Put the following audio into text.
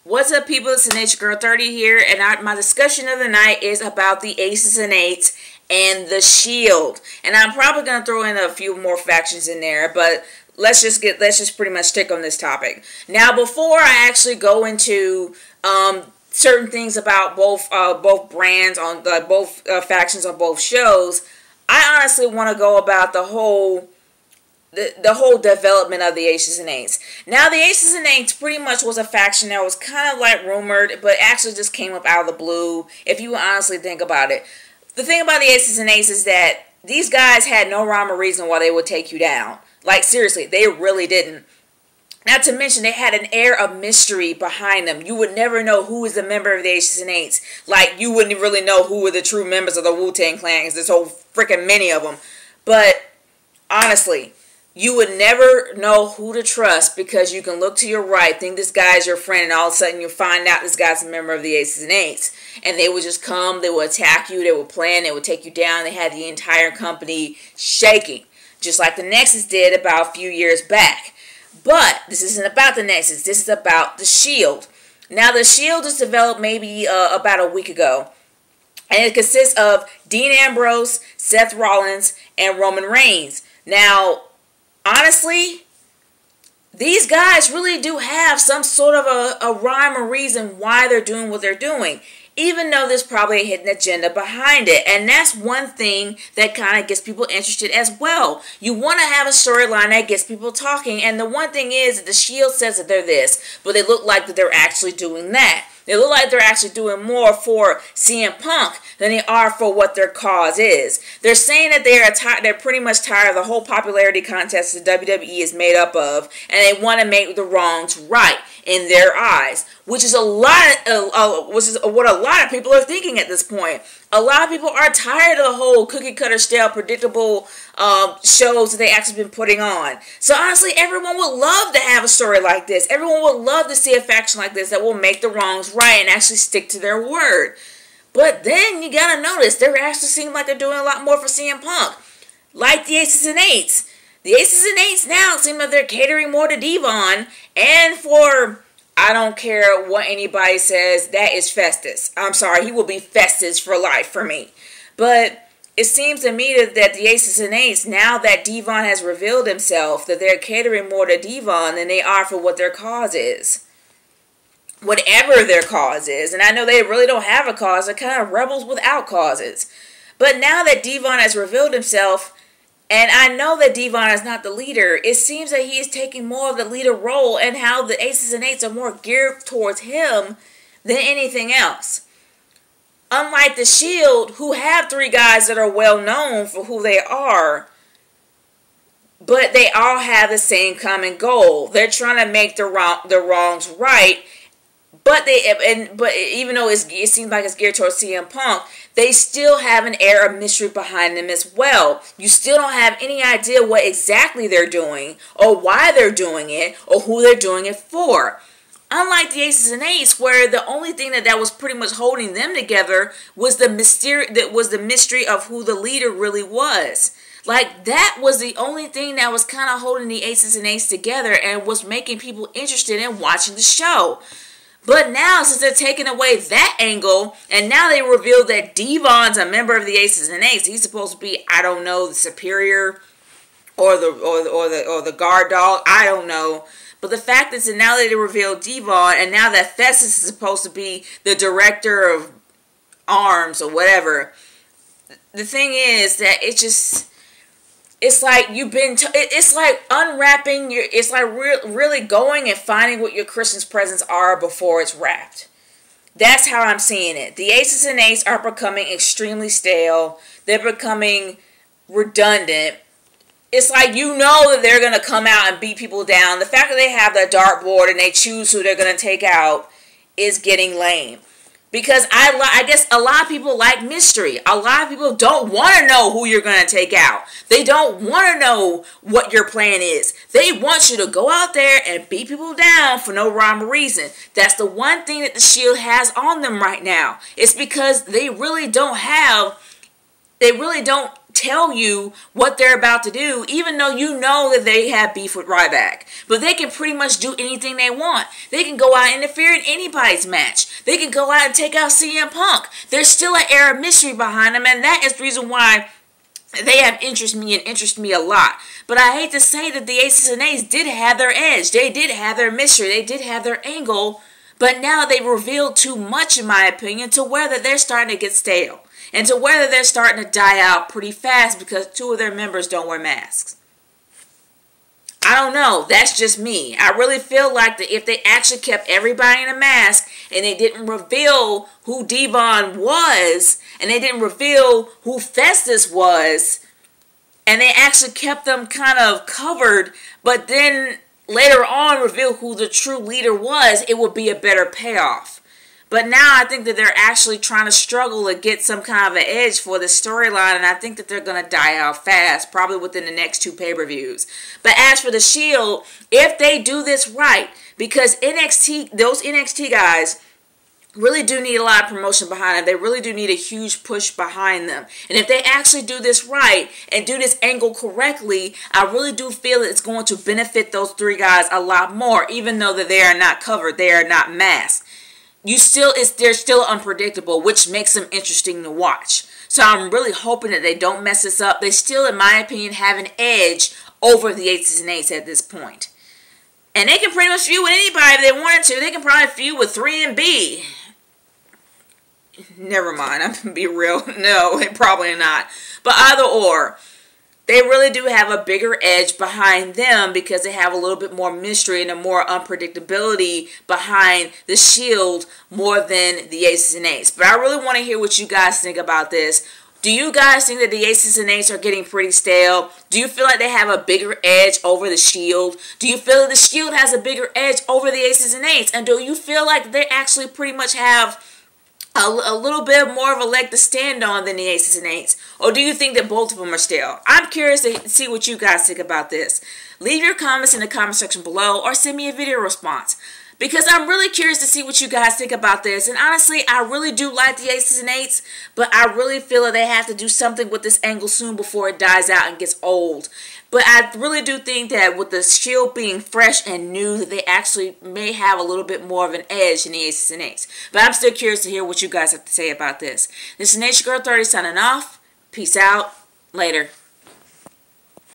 What's up, people? It's Nature Girl 30 here, and my discussion of the night is about the Aces and Eights and the Shield. And I'm probably going to throw in a few more factions in there, but let's just pretty much stick on this topic. Now, before I actually go into certain things about both brands on both factions on both shows, I honestly want to go about the whole development of the Aces and Eights. Now, the Aces and Eights pretty much was a faction that was kind of like rumored, but actually just came up out of the blue, if you honestly think about it. The thing about the Aces and Eights is that these guys had no rhyme or reason why they would take you down. Like, seriously, they really didn't. Not to mention, they had an air of mystery behind them. You would never know who was a member of the Aces and Eights. Like, you wouldn't really know who were the true members of the Wu-Tang Clan, because there's so freaking many of them. But, honestly, you would never know who to trust, because you can look to your right, think this guy's your friend, and all of a sudden you find out this guy's a member of the Aces and Eights. And they would just come, they would attack you, they would plan, they would take you down. They had the entire company shaking, just like the Nexus did about a few years back. But this isn't about the Nexus, this is about the Shield. Now, the Shield was developed maybe about a week ago. And it consists of Dean Ambrose, Seth Rollins, and Roman Reigns. Now, honestly, these guys really do have some sort of a rhyme or reason why they're doing what they're doing, even though there's probably a hidden agenda behind it. And that's one thing that kind of gets people interested as well. You want to have a storyline that gets people talking, and the one thing is that the Shield says that they're this, but they look like that they're actually doing that. They look like they're actually doing more for CM Punk than they are for what their cause is. They're saying that they're pretty much tired of the whole popularity contest that WWE is made up of, and they want to make the wrongs right in their eyes, which is what a lot of people are thinking at this point. A lot of people are tired of the whole cookie cutter stale, predictable shows that they actually been putting on. So honestly, everyone would love to have a story like this. Everyone would love to see a faction like this that will make the wrongs right and actually stick to their word. But then you gotta notice, they're actually seem like they're doing a lot more for CM Punk. Like the Aces and Eights. The Aces and Eights now seem like they're catering more to Devon, and for, I don't care what anybody says, that is Festus. I'm sorry, he will be Festus for life for me. But it seems to me that the Aces and Eights, now that Devon has revealed himself, that they're catering more to Devon than they are for what their cause is. Whatever their cause is. And I know they really don't have a cause. They're kind of rebels without causes. But now that Devon has revealed himself, and I know that Devon is not the leader, it seems that he is taking more of the leader role, and how the Aces and Eights are more geared towards him than anything else. Unlike the Shield, who have three guys that are well known for who they are, but they all have the same common goal. They're trying to make the wrongs right. But even though it seems like it's geared towards CM Punk, they still have an air of mystery behind them as well. You still don't have any idea what exactly they're doing, or why they're doing it, or who they're doing it for. Unlike the Aces and Eights, where the only thing that was pretty much holding them together was the mystery of who the leader really was. Like, that was the only thing that was kind of holding the Aces and Eights together and was making people interested in watching the show. But now, since they're taking away that angle, and now they reveal that Devon's a member of the Aces and Eights, he's supposed to be, I don't know, the superior or the guard dog, I don't know. But the fact is that now that they reveal Devon, and now that Festus is supposed to be the director of arms or whatever, the thing is that it's like it's like unwrapping it's like really going and finding what your Christmas presents are before it's wrapped. That's how I'm seeing it. The Aces and Eights are becoming extremely stale. They're becoming redundant. It's like, you know that they're going to come out and beat people down. The fact that they have the dartboard and they choose who they're going to take out is getting lame. Because I guess a lot of people like mystery. A lot of people don't want to know who you're going to take out. They don't want to know what your plan is. They want you to go out there and beat people down for no rhyme or reason. That's the one thing that the Shield has on them right now. It's because they really don't tell you what they're about to do, even though you know that they have beef with Ryback. But they can pretty much do anything they want. They can go out and interfere in anybody's match. They can go out and take out CM Punk. There's still an air of mystery behind them, and that is the reason why they have interest me a lot. But I hate to say that the Aces and Eights did have their edge. They did have their mystery. They did have their angle. But now they revealed too much, in my opinion, to where that they're starting to get stale. And to whether they're starting to die out pretty fast because 2 of their members don't wear masks. I don't know. That's just me. I really feel like that if they actually kept everybody in a mask and they didn't reveal who Devon was and they didn't reveal who Festus was and they actually kept them kind of covered but then later on reveal who the true leader was, it would be a better payoff. But now I think that they're actually trying to struggle to get some kind of an edge for the storyline, and I think that they're going to die out fast, probably within the next 2 pay-per-views. But as for the Shield, if they do this right, because those NXT guys really do need a lot of promotion behind them. They really do need a huge push behind them. And if they actually do this right and do this angle correctly, I really do feel that it's going to benefit those 3 guys a lot more, even though that they are not covered, they are not masked. They're still unpredictable, which makes them interesting to watch. So I'm really hoping that they don't mess this up. They still, in my opinion, have an edge over the Aces and Eights at this point. And they can pretty much feud with anybody if they wanted to. They can probably feud with 3MB. Never mind, I'm gonna be real. No, probably not. But either or, they really do have a bigger edge behind them because they have a little bit more mystery and a more unpredictability behind the Shield more than the Aces and Eights. But I really want to hear what you guys think about this. Do you guys think that the Aces and Eights are getting pretty stale? Do you feel like they have a bigger edge over the Shield? Do you feel that the Shield has a bigger edge over the Aces and Eights? And do you feel like they actually pretty much have a little bit more of a leg to stand on than the Aces and Eights? Or do you think that both of them are stale? I'm curious to see what you guys think about this. Leave your comments in the comment section below or send me a video response, because I'm really curious to see what you guys think about this. And honestly, I really do like the Aces and Eights, but I really feel that they have to do something with this angle soon before it dies out and gets old. But I really do think that with the Shield being fresh and new, that they actually may have a little bit more of an edge in the Aces and Eights. But I'm still curious to hear what you guys have to say about this. This is Nature Girl 30 signing off. Peace out. Later.